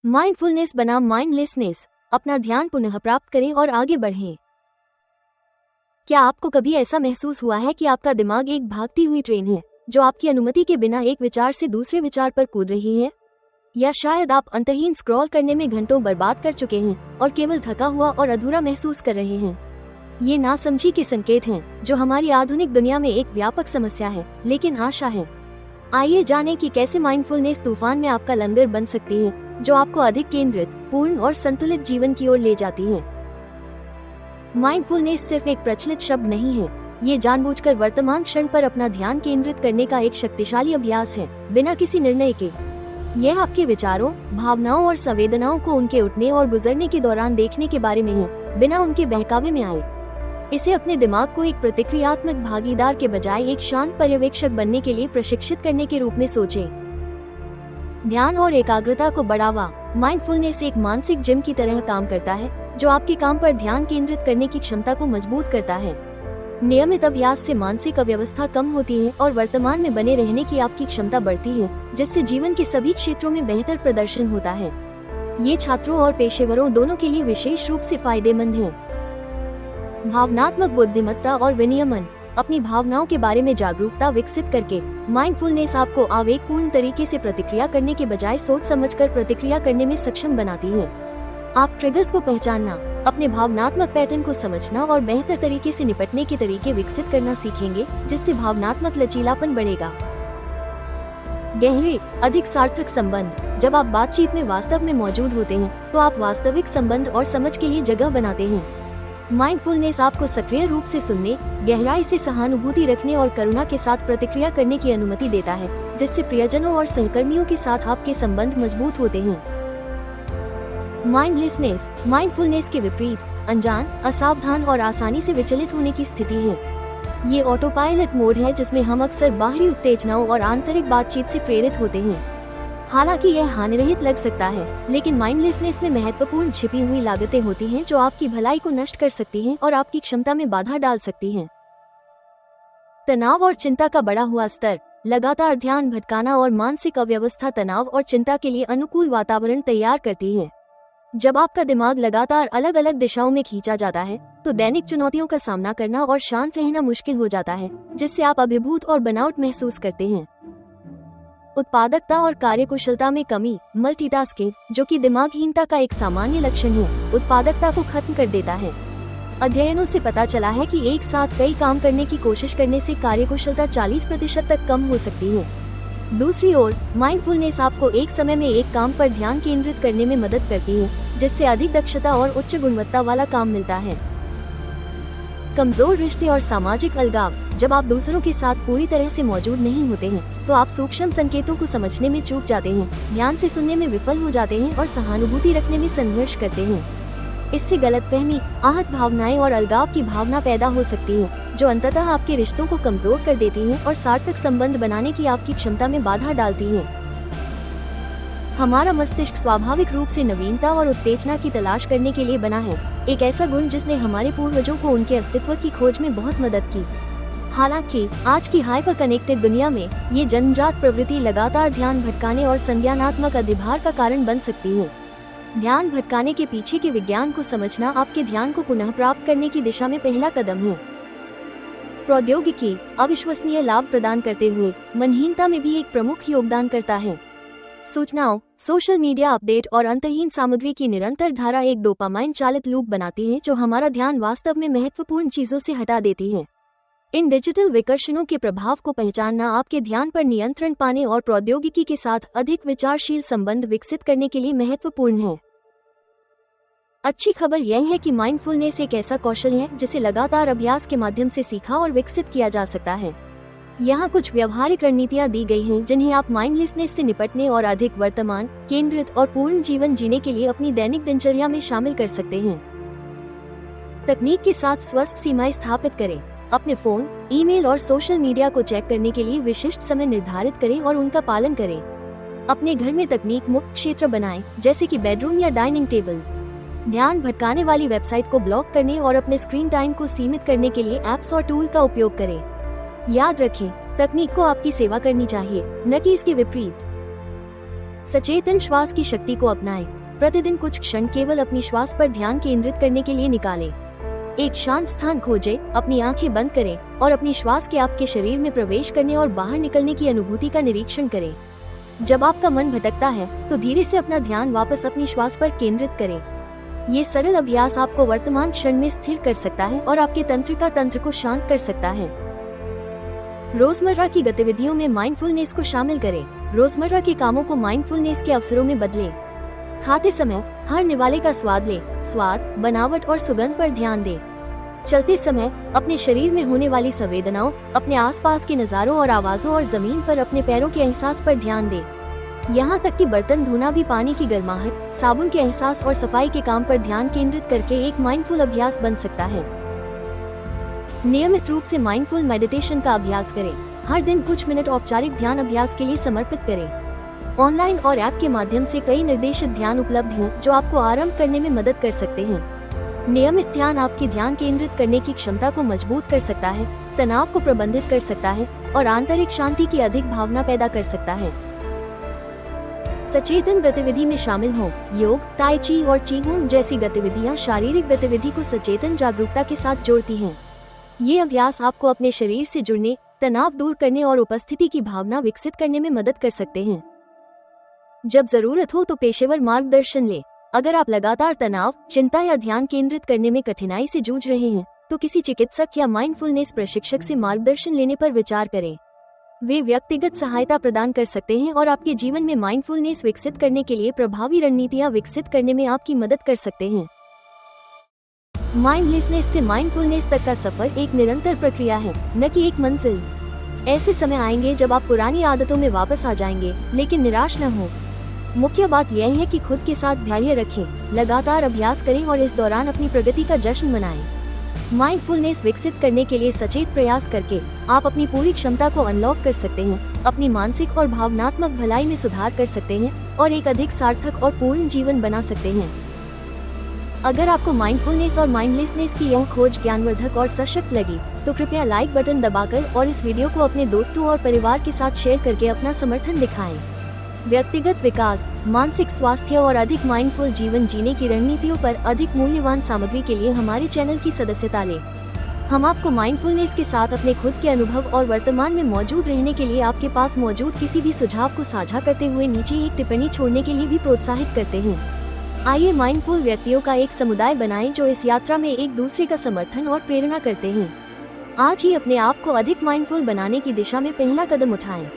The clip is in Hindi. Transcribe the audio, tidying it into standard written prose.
माइंडफुलनेस बनाम माइंडलेसनेस, अपना ध्यान पुनः प्राप्त करें और आगे बढ़ें। क्या आपको कभी ऐसा महसूस हुआ है कि आपका दिमाग एक भागती हुई ट्रेन है जो आपकी अनुमति के बिना एक विचार से दूसरे विचार पर कूद रही है? या शायद आप अंतहीन स्क्रॉल करने में घंटों बर्बाद कर चुके हैं और केवल थका हुआ और अधूरा महसूस कर रहे हैं। ये नासमझी के संकेत हैं जो हमारी आधुनिक दुनिया में एक व्यापक समस्या है, लेकिन आशा है। आइए जानें कि कैसे माइंडफुलनेस तूफान में आपका लंगर बन सकती है, जो आपको अधिक केंद्रित, पूर्ण और संतुलित जीवन की ओर ले जाती है। माइंडफुलनेस सिर्फ एक प्रचलित शब्द नहीं है, ये जानबूझकर वर्तमान क्षण पर अपना ध्यान केंद्रित करने का एक शक्तिशाली अभ्यास है, बिना किसी निर्णय के। यह आपके विचारों, भावनाओं और संवेदनाओं को उनके उठने और गुजरने के दौरान देखने के बारे में है, बिना उनके बहकावे में आए। इसे अपने दिमाग को एक प्रतिक्रियात्मक भागीदार के बजाय एक शांत पर्यवेक्षक बनने के लिए प्रशिक्षित करने के रूप में सोचें। ध्यान और एकाग्रता को बढ़ावा। माइंडफुलनेस एक मानसिक जिम की तरह काम करता है, जो आपके काम पर ध्यान केंद्रित करने की क्षमता को मजबूत करता है। नियमित अभ्यास से मानसिक अव्यवस्था कम होती है और वर्तमान में बने रहने की आपकी क्षमता बढ़ती है, जिससे जीवन के सभी क्षेत्रों में बेहतर प्रदर्शन होता है। ये छात्रों और पेशेवरों दोनों के लिए विशेष रूप से फायदेमंद है। भावनात्मक बुद्धिमत्ता और विनियमन। अपनी भावनाओं के बारे में जागरूकता विकसित करके माइंडफुलनेस आपको आवेगपूर्ण तरीके से प्रतिक्रिया करने के बजाय सोच समझकर प्रतिक्रिया करने में सक्षम बनाती है। आप ट्रिगर्स को पहचानना, अपने भावनात्मक पैटर्न को समझना और बेहतर तरीके से निपटने के तरीके विकसित करना सीखेंगे, जिससे भावनात्मक लचीलापन बढ़ेगा। गहरे, अधिक सार्थक संबंध। जब आप बातचीत में वास्तव में मौजूद होते हैं, तो आप वास्तविक संबंध और समझ के लिए जगह बनाते हैं। माइंडफुलनेस आपको सक्रिय रूप से सुनने, गहराई से सहानुभूति रखने और करुणा के साथ प्रतिक्रिया करने की अनुमति देता है, जिससे प्रियजनों और सहकर्मियों के साथ आपके संबंध मजबूत होते हैं। माइंडलेसनेस, माइंडफुलनेस के विपरीत, अनजान, असावधान और आसानी से विचलित होने की स्थिति है। ये ऑटो पायलट मोड है जिसमें हम अक्सर बाहरी उत्तेजनाओं और आंतरिक बातचीत से प्रेरित होते हैं। हालांकि यह हानिरहित लग सकता है, लेकिन माइंडलेसनेस में महत्वपूर्ण छिपी हुई लागतें होती हैं जो आपकी भलाई को नष्ट कर सकती हैं और आपकी क्षमता में बाधा डाल सकती हैं। तनाव और चिंता का बढ़ा हुआ स्तर। लगातार ध्यान भटकाना और मानसिक अव्यवस्था तनाव और चिंता के लिए अनुकूल वातावरण तैयार करती है। जब आपका दिमाग लगातार अलग अलग दिशाओं में खींचा जाता है, तो दैनिक चुनौतियों का सामना करना और शांत रहना मुश्किल हो जाता है, जिससे आप अभिभूत और बर्नआउट महसूस करते हैं। उत्पादकता और कार्यकुशलता में कमी। मल्टीटास्किंग, जो कि दिमागहीनता का एक सामान्य लक्षण है, उत्पादकता को खत्म कर देता है। अध्ययनों से पता चला है कि एक साथ कई काम करने की कोशिश करने से कार्यकुशलता 40% तक कम हो सकती है। दूसरी ओर, माइंडफुलनेस आपको एक समय में एक काम पर ध्यान केंद्रित करने में मदद करती है, जिससे अधिक दक्षता और उच्च गुणवत्ता वाला काम मिलता है। कमजोर रिश्ते और सामाजिक अलगाव। जब आप दूसरों के साथ पूरी तरह से मौजूद नहीं होते हैं, तो आप सूक्ष्म संकेतों को समझने में चूक जाते हैं, ध्यान से सुनने में विफल हो जाते हैं और सहानुभूति रखने में संघर्ष करते हैं। इससे गलतफहमी, आहत भावनाएं और अलगाव की भावना पैदा हो सकती है, जो अंततः आपके रिश्तों को कमजोर कर देती हैं और सार्थक संबंध बनाने की आपकी क्षमता में बाधा डालती हैं। हमारा मस्तिष्क स्वाभाविक रूप से नवीनता और उत्तेजना की तलाश करने के लिए बना है, एक ऐसा गुण जिसने हमारे पूर्वजों को उनके अस्तित्व की खोज में बहुत मदद की। हालांकि आज की हाइपर कनेक्टेड दुनिया में ये जन्मजात प्रवृत्ति लगातार ध्यान भटकाने और संज्ञानात्मक अधिभार का कारण बन सकती है। ध्यान भटकाने के पीछे के विज्ञान को समझना आपके ध्यान को पुनः प्राप्त करने की दिशा में पहला कदम है। प्रौद्योगिकी अविश्वसनीय लाभ प्रदान करते हुए मनहीनता में भी एक प्रमुख योगदान करता है। सूचनाओं, सोशल मीडिया अपडेट और अंतहीन सामग्री की निरंतर धारा एक डोपामाइन चालित लूप बनाती है, जो हमारा ध्यान वास्तव में महत्वपूर्ण चीजों से हटा देती है। इन डिजिटल विकर्षणों के प्रभाव को पहचानना आपके ध्यान पर नियंत्रण पाने और प्रौद्योगिकी के साथ अधिक विचारशील संबंध विकसित करने के लिए महत्वपूर्ण है। अच्छी खबर यह है कि माइंडफुलनेस एक ऐसा कौशल है जिसे लगातार अभ्यास के माध्यम से सीखा और विकसित किया जा सकता है। यहाँ कुछ व्यवहारिक रणनीतियाँ दी गई हैं जिन्हें आप माइंडलेसनेस से निपटने और अधिक वर्तमान, केंद्रित और पूर्ण जीवन जीने के लिए अपनी दैनिक दिनचर्या में शामिल कर सकते हैं। तकनीक के साथ स्वस्थ सीमाएं स्थापित करें। अपने फोन, ईमेल और सोशल मीडिया को चेक करने के लिए विशिष्ट समय निर्धारित करें और उनका पालन करें। अपने घर में तकनीक मुक्त क्षेत्र बनाएं, जैसे कि बेडरूम या डाइनिंग टेबल। ध्यान भटकाने वाली वेबसाइट को ब्लॉक करने और अपने स्क्रीन टाइम को सीमित करने के लिए ऐप्स और टूल का उपयोग करें। याद रखें, तकनीक को आपकी सेवा करनी चाहिए, न कि इसके विपरीत। सचेतन श्वास की शक्ति को अपनाएं। प्रतिदिन कुछ क्षण केवल अपनी श्वास पर ध्यान केंद्रित करने के लिए निकालें। एक शांत स्थान खोजें, अपनी आंखें बंद करें और अपनी श्वास के आपके शरीर में प्रवेश करने और बाहर निकलने की अनुभूति का निरीक्षण करें। जब आपका मन भटकता है तो धीरे से अपना ध्यान वापस अपनी श्वास पर केंद्रित करें। ये सरल अभ्यास आपको वर्तमान क्षण में स्थिर कर सकता है और आपके तंत्रिका तंत्र को शांत कर सकता है। रोजमर्रा की गतिविधियों में माइंडफुलनेस को शामिल करें। रोजमर्रा के कामों को माइंडफुलनेस के अवसरों में बदलें। खाते समय हर निवाले का स्वाद लें। स्वाद, बनावट और सुगंध पर ध्यान दें। चलते समय अपने शरीर में होने वाली संवेदनाओं, अपने आसपास के नज़ारों और आवाज़ों और जमीन पर अपने पैरों के एहसास पर ध्यान दें। यहाँ तक कि बर्तन धोना भी पानी की गर्माहट, साबुन के एहसास और सफाई के काम पर ध्यान केंद्रित करके एक माइंडफुल अभ्यास बन सकता है। नियमित रूप से माइंडफुल मेडिटेशन का अभ्यास करें। हर दिन कुछ मिनट औपचारिक ध्यान अभ्यास के लिए समर्पित करें। ऑनलाइन और ऐप के माध्यम से कई निर्देशित ध्यान उपलब्ध हैं जो आपको आरंभ करने में मदद कर सकते हैं। नियमित ध्यान आपकी ध्यान केंद्रित करने की क्षमता को मजबूत कर सकता है, तनाव को प्रबंधित कर सकता है और आंतरिक शांति की अधिक भावना पैदा कर सकता है। सचेतन गतिविधि में शामिल हों। योग, ताई ची और चीगुन जैसी गतिविधियां शारीरिक गतिविधि को सचेतन जागरूकता के साथ जोड़ती हैं। ये अभ्यास आपको अपने शरीर से जुड़ने, तनाव दूर करने और उपस्थिति की भावना विकसित करने में मदद कर सकते हैं। जब जरूरत हो तो पेशेवर मार्गदर्शन लें। अगर आप लगातार तनाव, चिंता या ध्यान केंद्रित करने में कठिनाई से जूझ रहे हैं तो किसी चिकित्सक या माइंडफुलनेस प्रशिक्षक से मार्गदर्शन लेने पर विचार करें। वे व्यक्तिगत सहायता प्रदान कर सकते हैं और आपके जीवन में माइंडफुलनेस विकसित करने के लिए प्रभावी रणनीतियां विकसित करने में आपकी मदद कर सकते हैं। माइंडलेसनेस से माइंडफुलनेस तक का सफर एक निरंतर प्रक्रिया है, न कि एक मंजिल। ऐसे समय आएंगे जब आप पुरानी आदतों में वापस आ जाएंगे, लेकिन निराश न हो। मुख्य बात यह है कि खुद के साथ धैर्य रखें, लगातार अभ्यास करें और इस दौरान अपनी प्रगति का जश्न मनाएं। माइंडफुलनेस विकसित करने के लिए सचेत प्रयास करके आप अपनी पूरी क्षमता को अनलॉक कर सकते हैं, अपनी मानसिक और भावनात्मक भलाई में सुधार कर सकते हैं और एक अधिक सार्थक और पूर्ण जीवन बना सकते हैं। अगर आपको माइंडफुलनेस और माइंडलेसनेस की यह खोज ज्ञानवर्धक और सशक्त लगी तो कृपया लाइक बटन दबाकर और इस वीडियो को अपने दोस्तों और परिवार के साथ शेयर करके अपना समर्थन दिखाएं। व्यक्तिगत विकास, मानसिक स्वास्थ्य और अधिक माइंडफुल जीवन जीने की रणनीतियों पर अधिक मूल्यवान सामग्री के लिए हमारे चैनल की सदस्यता लें। हम आपको माइंडफुलनेस के साथ अपने खुद के अनुभव और वर्तमान में मौजूद रहने के लिए आपके पास मौजूद किसी भी सुझाव को साझा करते हुए नीचे एक टिप्पणी छोड़ने के लिए भी प्रोत्साहित करते हैं। आइए माइंडफुल व्यक्तियों का एक समुदाय बनाएं जो इस यात्रा में एक दूसरे का समर्थन और प्रेरणा करते हैं। आज ही अपने आप को अधिक माइंडफुल बनाने की दिशा में पहला कदम उठाएं।